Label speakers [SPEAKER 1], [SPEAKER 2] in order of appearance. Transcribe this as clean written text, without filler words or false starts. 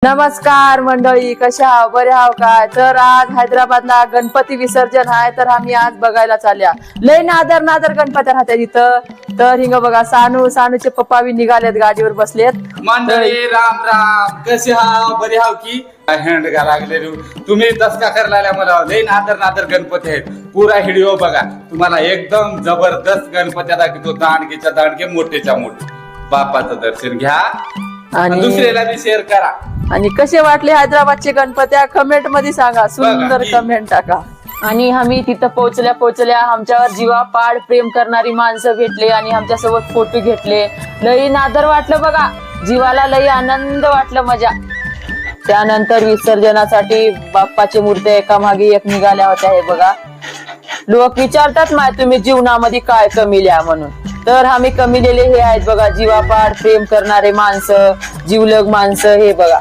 [SPEAKER 1] नमस्कार मंडळी, कशा आहात? बरे आहात काय? तर आज हैदराबादला गणपती विसर्जन आहे, तर आम्ही आज बघायला चालल्या. लय नादर गणपती राहतात इथं. तर हिंग बघा, सानूचे पप्पा बी निघालेत, गाडीवर बसलेत.
[SPEAKER 2] मंडळी राम राम, कसे हाव? बरे हाव की? हँड का लागले तुम्ही दसका करायला मला लय नादर गणपती आहेत. पुरा व्हिडिओ बघा, तुम्हाला एकदम जबरदस्त गणपती दाखवतो. दांडगेच्या दांडगे, मोठेच्या मोठे. बापाचं दर्शन घ्या आणि दुसऱ्याला बी शेअर करा.
[SPEAKER 1] आणि कसे वाटले हैदराबादचे गणपती कमेंट मध्ये सांगा, सुंदर कमेंट टाका. आणि आम्ही तिथं पोहोचल्या आमच्यावर जीवापाड प्रेम करणारी माणसं भेटले आणि आमच्यासोबत फोटो घेतले. लई नादर वाटलं बघा, जीवाला लई आनंद वाटलं, मजा. त्यानंतर विसर्जनासाठी बाप्पाची मूर्ती एका मागे एक निघाल्या होत्या. हे बघा, लोक विचारतात माय तुम्ही जीवनामध्ये काय कमिल्या म्हणून. तर आम्ही कमिलेले हे आहेत बघा, जीवापाड प्रेम करणारे माणसं, जीवलग माणसं. हे बघा,